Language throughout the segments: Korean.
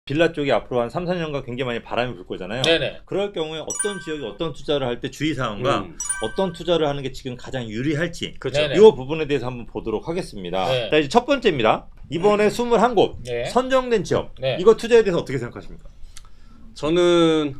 빌라 쪽이 앞으로 한 3, 4년간 굉장히 많이 바람이 불 거잖아요. 네네. 그럴 경우에 어떤 지역에 어떤 투자를 할 때 주의사항과 어떤 투자를 하는 게 지금 가장 유리할지 그렇죠. 이 부분에 대해서 한번 보도록 하겠습니다. 네. 자, 이제 첫 번째입니다. 이번에 21곳 네. 선정된 지역 네. 이거 투자에 대해서 어떻게 생각하십니까? 저는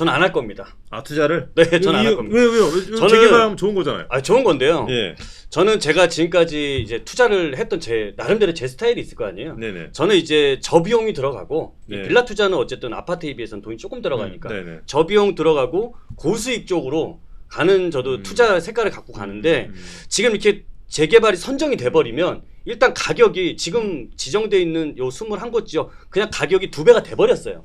안 할 겁니다. 아, 투자를? 네, 저는 안 할 겁니다. 왜요? 저는- 재개발하면 좋은 거잖아요. 아, 좋은 건데요. 예. 저는 제가 지금까지 이제 투자를 했던 제 나름대로 제 스타일이 있을 거 아니에요. 네네. 저는 이제 저비용이 들어가고 이 네. 빌라 투자는 어쨌든 아파트에 비해서는 돈이 조금 들어가니까 네네. 저비용 들어가고 고수익 쪽으로 가는 저도 투자 색깔을 갖고 가는데 지금 이렇게 재개발이 선정이 돼버리면 일단 가격이 지금 지정돼 있는 요 21곳 지역 그냥 가격이 2배가 돼버렸어요.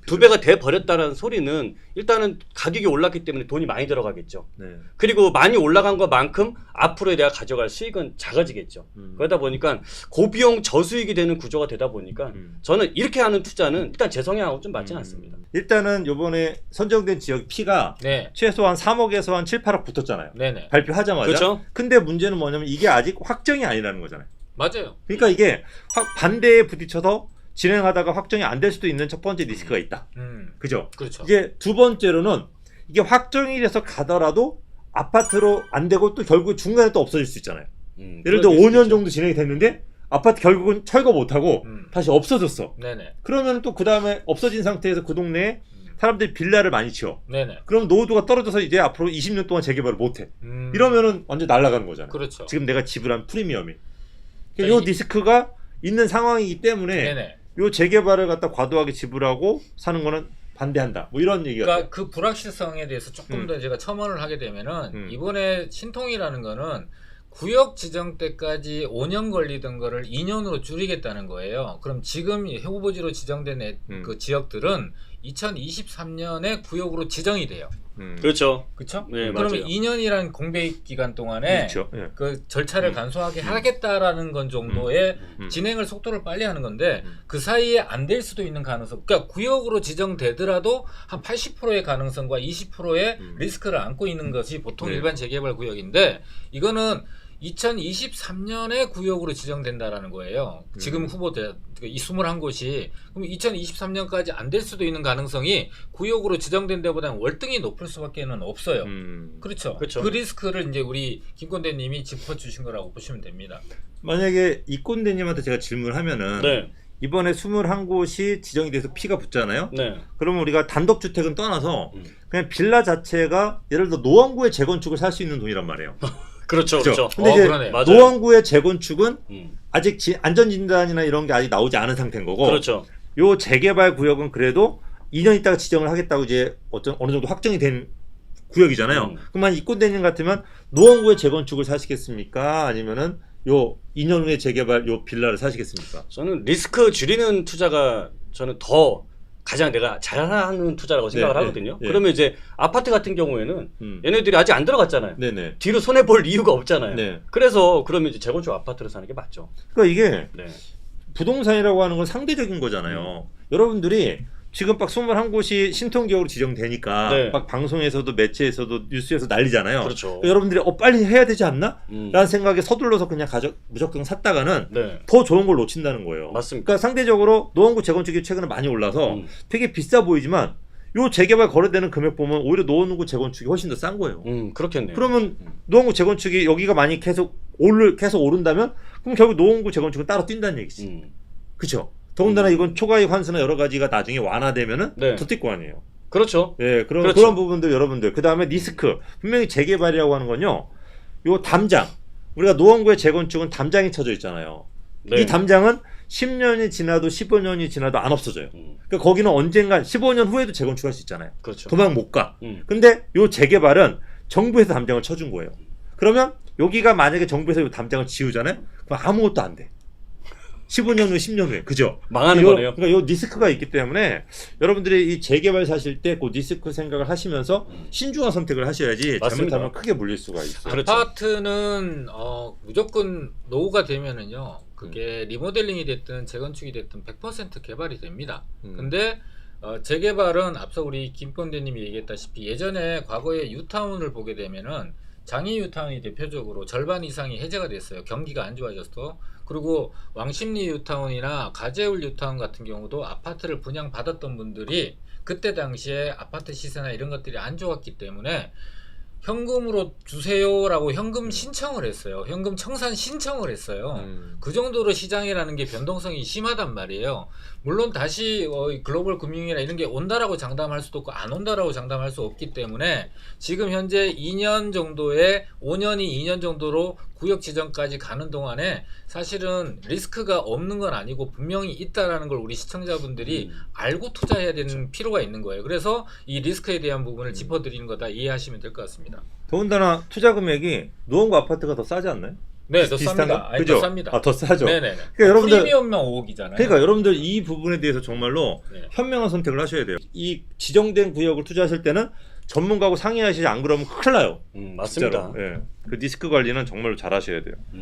2배가 돼버렸다는 소리는 일단은 가격이 올랐기 때문에 돈이 많이 들어가겠죠. 네. 그리고 많이 올라간 것만큼 앞으로 내가 가져갈 수익은 작아지겠죠. 그러다 보니까 고비용 저수익이 되는 구조가 되다 보니까 저는 이렇게 하는 투자는 일단 제 성향하고 좀 맞지는 않습니다. 일단은 요번에 선정된 지역 P가 네. 최소한 3억에서 한 7, 8억 붙었잖아요. 네네. 발표하자마자. 그렇죠. 근데 문제는 뭐냐면 이게 아직 확정이 아니라는 거잖아요. 맞아요. 그러니까 이게 반대에 부딪혀서 진행하다가 확정이 안 될 수도 있는 첫 번째 리스크가 있다. 그죠? 그렇죠. 이제 두 번째로는 이게 확정이 돼서 가더라도 아파트로 안 되고 또 결국 중간에 또 없어질 수 있잖아요. 예를 들어 5년 정도 진행이 됐는데 아파트 결국은 철거 못하고 다시 없어졌어. 네네. 그러면 또 그 다음에 없어진 상태에서 그 동네에 사람들이 빌라를 많이 지어. 네네. 그럼 노후도가 떨어져서 이제 앞으로 20년 동안 재개발을 못해. 이러면은 완전 날아가는 거잖아요. 그렇죠. 지금 내가 지불한 프리미엄이. 자, 요 이- 리스크가 있는 상황이기 때문에 네네. 요 재개발을 갖다 과도하게 지불하고 사는 거는 반대한다. 뭐 이런 얘기가. 그러니까 그 불확실성에 대해서 조금 음. 더 제가 첨언을 하게 되면은 이번에 신통이라는 거는 구역 지정 때까지 5년 걸리던 거를 2년으로 줄이겠다는 거예요. 그럼 지금 후보지로 지정된 그 지역들은 2023년에 구역으로 지정이 돼요. 그렇죠. 그렇죠? 네, 그러면 맞아요. 2년이라는 공백 기간 동안에 그렇죠. 예. 그 절차를 간소하게 하겠다라는 건 정도의 진행을 속도를 빨리 하는 건데 그 사이에 안 될 수도 있는 가능성. 그러니까 구역으로 지정되더라도 한 80%의 가능성과 20%의 리스크를 안고 있는 것이 보통 네. 일반 재개발 구역인데 이거는 2023년에 구역으로 지정된다라는 거예요. 지금 후보자 이 21곳이 그럼 2023년까지 안 될 수도 있는 가능성이 구역으로 지정된 데보다는 월등히 높을 수밖에는 없어요. 그렇죠. 그렇죠. 그 리스크를 이제 우리 김건대님이 짚어주신 거라고 보시면 됩니다. 만약에 이꼰대님한테 제가 질문을 하면은 네. 이번에 21곳이 지정이 돼서 P가 붙잖아요. 네. 그러면 우리가 단독주택은 떠나서 그냥 빌라 자체가 예를 들어 노원구의 재건축을 살 수 있는 돈이란 말이에요. 그렇죠. 그죠? 그렇죠. 근데 이제 그러네요. 맞아요. 노원구의 재건축은 음. 아직 안전진단이나 이런 게 아직 나오지 않은 상태인 거고 그렇죠. 요 재개발 구역은 그래도 2년 있다가 지정을 하겠다고 이제 어느 정도 확정이 된 구역이잖아요. 그러면 이꼰대님 같으면 노원구의 재건축을 사시겠습니까? 아니면은 요 2년 후에 재개발 요 빌라를 사시겠습니까? 저는 리스크 줄이는 투자가 저는 더 가장 내가 잘하는 투자라고 생각을 네, 하거든요. 네. 그러면 이제 아파트 같은 경우에는 얘네들이 아직 안 들어갔잖아요. 네네. 뒤로 손해 볼 이유가 없잖아요. 네. 그래서 그러면 이제 재건축 아파트를 사는 게 맞죠. 그러니까 이게 네. 부동산이라고 하는 건 상대적인 거잖아요. 여러분들이 지금 막 21곳이 신통기역으로 지정되니까 네. 막 방송에서도 매체에서도 뉴스에서 난리잖아요. 그렇죠. 그러니까 여러분들이 빨리 해야 되지 않나? 음. 라는 생각에 서둘러서 그냥 무조건 샀다가는 네. 더 좋은 걸 놓친다는 거예요. 맞습니다. 그러니까 상대적으로 노원구 재건축이 최근에 많이 올라서 되게 비싸 보이지만 요 재개발 거래되는 금액 보면 오히려 노원구 재건축이 훨씬 더 싼 거예요. 그렇겠네요. 그러면 노원구 재건축이 여기가 많이 계속 오른다면 그럼 결국 노원구 재건축은 따로 뛴다는 얘기지. 그렇죠? 더군다나 이건 초과이익 환수나 여러 가지가 나중에 완화되면은 네. 더 뛸 거 아니에요. 그렇죠. 예, 그렇죠. 그런 부분들 여러분들. 그 다음에 리스크. 분명히 재개발이라고 하는 건요. 요 담장. 우리가 노원구의 재건축은 담장이 쳐져 있잖아요. 네. 이 담장은 10년이 지나도 15년이 지나도 안 없어져요. 그러니까 거기는 언젠간 15년 후에도 재건축할 수 있잖아요. 그렇죠. 도망 못 가. 음. 근데 요 재개발은 정부에서 담장을 쳐준 거예요. 그러면 여기가 만약에 정부에서 요 담장을 지우잖아요. 그럼 아무것도 안 돼. 15년 후, 10년 후에. 그죠? 망하는 거네요. 그러니까 요 리스크가 있기 때문에 여러분들이 이 재개발 사실 때 그 리스크 생각을 하시면서 신중한 선택을 하셔야지 맞습니다. 잘못하면 크게 물릴 수가 있어요. 그렇죠. 아파트는 무조건 노후가 되면은요. 그게 리모델링이 됐든 재건축이 됐든 100% 개발이 됩니다. 근데 재개발은 앞서 우리 김건대님이 얘기했다시피 예전에 과거에 유타운을 보게 되면은 장이 뉴타운이 대표적으로 절반 이상이 해제가 됐어요. 경기가 안 좋아져서. 그리고 왕십리 뉴타운이나 가재울 뉴타운 같은 경우도 아파트를 분양받았던 분들이 그때 당시에 아파트 시세나 이런 것들이 안 좋았기 때문에 현금으로 주세요라고 현금 신청을 했어요. 현금 청산 신청을 했어요. 그 정도로 시장이라는 게 변동성이 심하단 말이에요. 물론 다시 글로벌 금융이나 이런 게 온다라고 장담할 수도 없고 안 온다라고 장담할 수 없기 때문에 지금 현재 2년 정도에 5년이 2년 정도로 구역 지정까지 가는 동안에 사실은 리스크가 없는 건 아니고 분명히 있다라는 걸 우리 시청자분들이 알고 투자해야 되는 필요가 있는 거예요. 그래서 이 리스크에 대한 부분을 짚어드리는 거다 이해하시면 될 것 같습니다. 더군다나 투자 금액이 노원구 아파트가 더 싸지 않나요? 네, 더 비슷한가? 쌉니다. 아니, 그죠? 더 쌉니다. 아, 더 싸죠. 네네네. 그러니까 여러분들 프리미엄만 5억이잖아요. 그러니까 여러분들 이 부분에 대해서 정말로 네. 현명한 선택을 하셔야 돼요. 이 지정된 구역을 투자하실 때는 전문가하고 상의하시지 안 그러면 큰일 나요. 맞습니다. 진짜로. 예. 그 리스크 관리는 정말로 잘 하셔야 돼요.